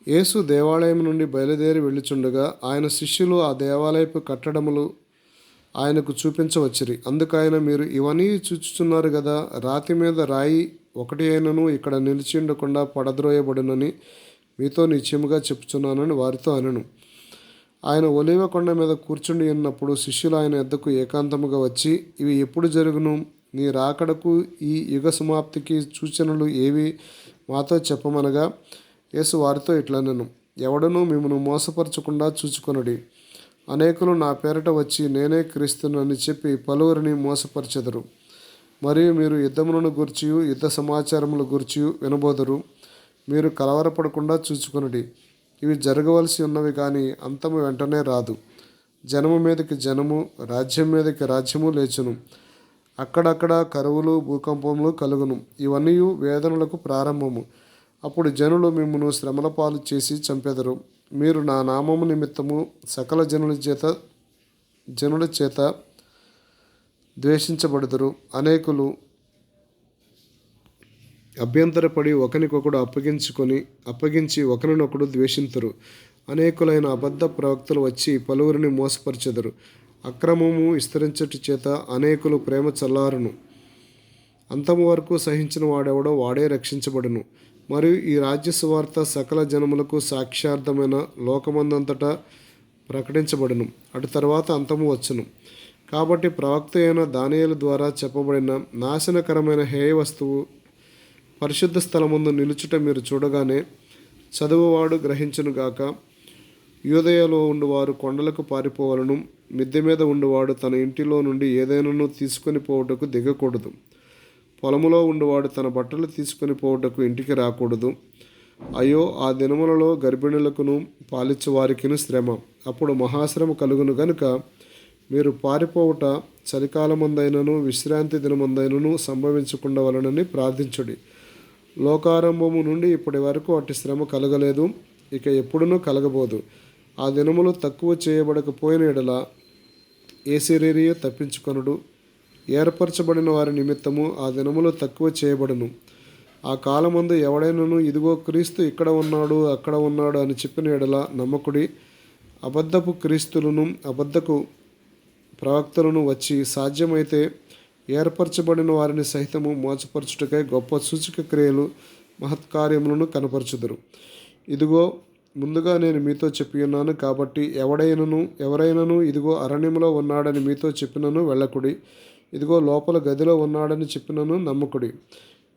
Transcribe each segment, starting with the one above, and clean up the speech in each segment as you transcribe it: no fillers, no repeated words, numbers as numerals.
యేసు దేవాలయం నుండి బయలుదేరి వెళ్ళుచుండగా ఆయన శిష్యులు ఆ దేవాలయపు కట్టడములు ఆయనకు చూపించవచ్చిరి. అందుకాయన, మీరు ఇవన్నీ చూచుచున్నారు గదా, రాతి మీద రాయి ఒకటి అయినను ఇక్కడ నిలిచి ఉండకుండా పడద్రోయబడునని మీతో నిశ్చయముగా చెప్పుచున్నానని వారితో అనెను. ఆయన ఒలీవ కొండ మీద కూర్చుండి ఉన్నప్పుడు శిష్యులు ఆయన యొద్దకు ఏకాంతముగా వచ్చి, ఇవి ఎప్పుడు జరుగును? నీ రాకడకు ఈ యుగ సమాప్తికి సూచనలు ఏవి మాతో చెప్పమనగా, యేసు వారితో ఇట్లనెను, ఎవడనూ మిమ్మును మోసపరచకుండా చూచుకొనుడి. అనేకులు నా పేరట వచ్చి నేనే క్రీస్తునని చెప్పి పలువురిని మోసపరచెదరు. మరియు మీరు యుద్ధములను గూర్చియు యుద్ధ సమాచారముల గూర్చియు వినబోదురు. మీరు కలవరపడకుండా చూచుకొనుడి. ఇవి జరగవలసి ఉన్నవి కానీ అంతము వెంటనే రాదు. జనము మీదకి జనము, రాజ్యం మీదకి రాజ్యము లేచును. అక్కడక్కడ కరువులు, భూకంపములు కలుగును. ఇవన్నీ వేదనలకు ప్రారంభము. అప్పుడు జనులు మిమ్మును శ్రమల పాలు చేసి చంపెదరు. మీరు నా నామము నిమిత్తము సకల జనుల చేత ద్వేషించబడుదురు. అనేకులు అభ్యంతరపడి ఒకరికొకడు అప్పగించి ఒకరినొకడు ద్వేషింతురు. అనేకులైన అబద్ధ ప్రవక్తలు వచ్చి పలువురిని మోసపరచెదరు. అక్రమము విస్తరించుట చేత అనేకులు ప్రేమ చల్లారును. అంతము వరకు సహించిన వాడెవడో వాడే రక్షించబడును. మరియు ఈ రాజ్య సువార్త సకల జనములకు సాక్ష్యార్థమైన లోకమందంతటా ప్రకటించబడును. అటు తర్వాత అంతము వచ్చును. కాబట్టి ప్రవక్త అయిన దానియేలు ద్వారా చెప్పబడిన నాశనకరమైన హేయ వస్తువు పరిశుద్ధ స్థలమందు నిలుచుట మీరు చూడగానే చదువువాడు గ్రహించునుగాక. యూదయలో ఉండువారు కొండలకు పారిపోవలను. మిద్దె మీద ఉండువాడు తన ఇంటిలో నుండి ఏదైనాను తీసుకొని పోవుటకు దిగకూడదు. పొలములో ఉండువాడు తన బట్టలు తీసుకొని పోవుటకు ఇంటికి రాకూడదు. అయ్యో, ఆ దినములలో గర్భిణులకును పాలిచ్చు వారికిను శ్రమ. అప్పుడు మహాశ్రమ కలుగును గనుక మీరు పారిపోవుట చలికాలమందైనను విశ్రాంతి దినమందైనను సంభవించకుండవలనని ప్రార్థించుడి. లోకారంభము నుండి ఇప్పటి వరకు అట్టి శ్రమ కలగలేదు, ఇక ఎప్పుడునూ కలగబోదు. ఆ దినములు తక్కువ చేయబడకపోయిన ఎడల ఏ శరీరియు తప్పించుకొనుడు. ఏర్పరచబడిన వారి నిమిత్తము ఆ దినములు తక్కువ చేయబడును. ఆ కాలమందు ఎవడైనను ఇదిగో క్రీస్తు ఇక్కడ ఉన్నాడు, అక్కడ ఉన్నాడు అని చెప్పిన ఎడల నమ్మకుడి. అబద్ధపు క్రీస్తులను అబద్ధపు ప్రవక్తలను వచ్చి సాధ్యమైతే ఏర్పరచబడిన వారిని సహితము మోసపరచుటకై గొప్ప సూచక క్రియలు మహత్కార్యములను కనపరచుదురు. ఇదిగో ముందుగా నేను మీతో చెప్పి ఉన్నాను. కాబట్టి ఎవరైనను ఇదిగో అరణ్యములో ఉన్నాడని మీతో చెప్పినను వెళ్ళకుడి. ఇదిగో లోపల గదిలో ఉన్నాడని చెప్పినను నమ్మకుడి.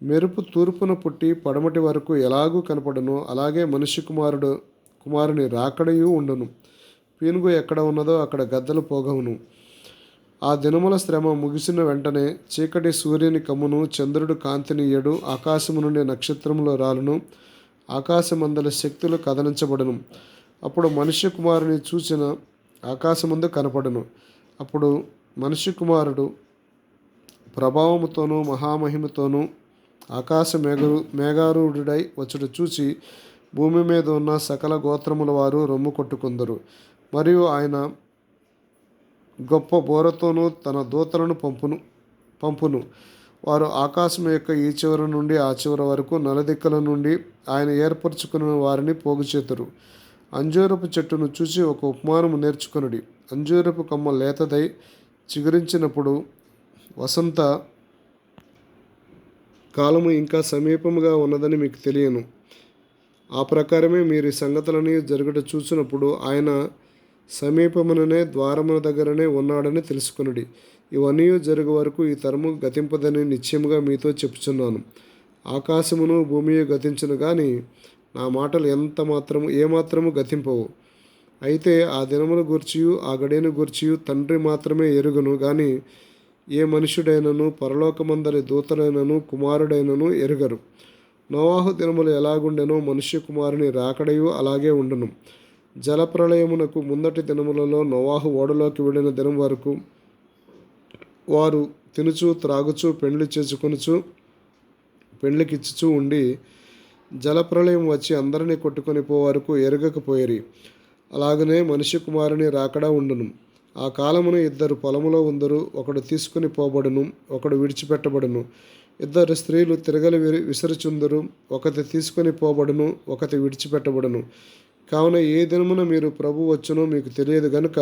మెరుపు తూర్పున పుట్టి పడమటి వరకు ఎలాగూ కనపడను, అలాగే మనుష్య కుమారుని రాకడయు ఉండును. పీనుగు ఎక్కడ ఉన్నదో అక్కడ గద్దలు పోగవును. ఆ దినముల శ్రమ ముగిసిన వెంటనే చీకటి సూర్యుని కమ్మును, చంద్రుడు కాంతినియ్యడు, ఆకాశము నుండి నక్షత్రములు రాలును, ఆకాశమందలి శక్తులు కదలించబడును. అప్పుడు మనుష్య కుమారుని చూచిన ఆకాశమందు కనపడును. అప్పుడు మనుష్య కుమారుడు ప్రభావముతోనూ మహామహిమతోనూ ఆకాశ మేఘారూఢుడై వచ్చుట చూచి భూమి మీద ఉన్న సకల గోత్రముల వారు రొమ్ము కొట్టుకుందరు. మరియు ఆయన గొప్ప బోరతోనూ తన దూతలను పంపును. వారు ఆకాశం యొక్క ఈ చివర నుండి ఆ చివర వరకు నలుదిక్కుల నుండి ఆయన ఏర్పరచుకున్న వారిని పోగుచేతురు. అంజూరపు చెట్టును చూసి ఒక ఉపమానము నేర్చుకొనుడి. అంజూరపు కొమ్మ లేతదై చిగురించినప్పుడు వసంత కాలము ఇంకా సమీపముగా ఉన్నదని మీకు తెలియను. ఆ ప్రకారమే మీరు ఈ సంగతులని జరుగుట చూసినప్పుడు ఆయన సమీపముననే ద్వారముల దగ్గరనే ఉన్నాడని తెలుసుకొనుడి. ఇవన్నీ జరుగు వరకు ఈ తరము గతింపదని నిశ్చయముగా మీతో చెప్పుచున్నాను. ఆకాశమును భూమియు గతించును కానీ నా మాటలు ఏమాత్రము గతింపవు. అయితే ఆ దినముల గూర్చియు ఆ గడియను గూర్చియు తండ్రి మాత్రమే ఎరుగును కానీ ఏ మనుష్యుడైనను పరలోకమందరి దూతలైనను కుమారుడైనను ఎరుగరు. నోవాహు దినములు ఎలాగుండెనో మనుష్య కుమారుని రాకడయు అలాగే ఉండును. జలప్రళయమునకు ముందటి దినములలో నోవాహు ఓడలోకి వెళ్ళిన దినం వరకు వారు తినుచు త్రాగుచు పెండ్లికిచ్చుచూ ఉండి జలప్రళయం వచ్చి అందరినీ కొట్టుకొని వరకు ఎరగకపోయిరి. అలాగనే మనుష్య కుమారుని రాకడా ఉండును. ఆ కాలమున ఇద్దరు పొలములో ఉందరు, ఒకడు తీసుకుని పోబడును, ఒకడు విడిచిపెట్టబడును. ఇద్దరు స్త్రీలు తిరగలి విసరుచుందురు, ఒకటి తీసుకొని పోబడును, ఒకటి విడిచిపెట్టబడును. కావున ఏ దినమున మీరు ప్రభు వచ్చునో మీకు తెలియదు గనుక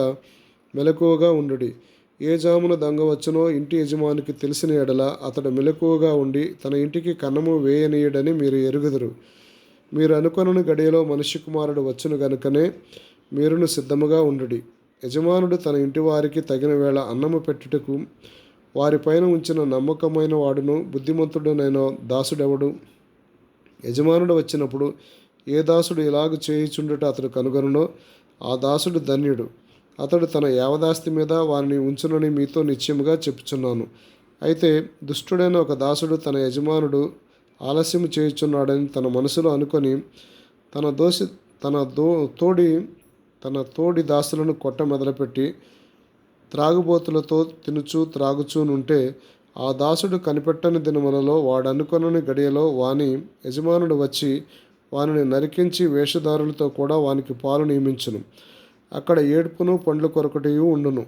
మెలకువగా ఉండుడి. ఏ జామున దొంగ వచ్చునో ఇంటి యజమానికి తెలిసిన ఎడల అతడు మెలకువగా ఉండి తన ఇంటికి కన్నము వేయనీయడని మీరు ఎరుగుదురు. మీరు అనుకొనని గడియలో మనుష్య కుమారుడు వచ్చును గనుకనే మీరును సిద్ధముగా ఉండుడి. యజమానుడు తన ఇంటి వారికి తగిన వేళ అన్నము పెట్టుటకు వారిపైన ఉంచిన నమ్మకమైన వాడును బుద్ధిమంతుడునైన దాసుడెవడు? యజమానుడు వచ్చినప్పుడు ఏ దాసుడు ఇలాగ చేయుచుండుట అతడు కనుగొనునో ఆ దాసుడు ధన్యుడు. అతడు తన యావదాస్తి మీద వారిని ఉంచునని మీతో నిశ్చయముగా చెప్పుచున్నాను. అయితే దుష్టుడైన ఒక దాసుడు తన యజమానుడు ఆలస్యం చేయుచున్నాడని తన మనసులో అనుకొని తన దోసి తన దో తోడి తన తోడి దాసులను కొట్ట మొదలుపెట్టి త్రాగుబోతులతో తినుచు త్రాగుచూనుంటే ఆ దాసుడు కనిపెట్టని దినములలో వాడనుకొనని గడియలో వాని యజమానుడు వచ్చి వానిని నరికించి వేషధారులతో కూడా వానికి పాలు నియమించును. అక్కడ ఏడ్పును పండ్లు కొరకటియు ఉండును.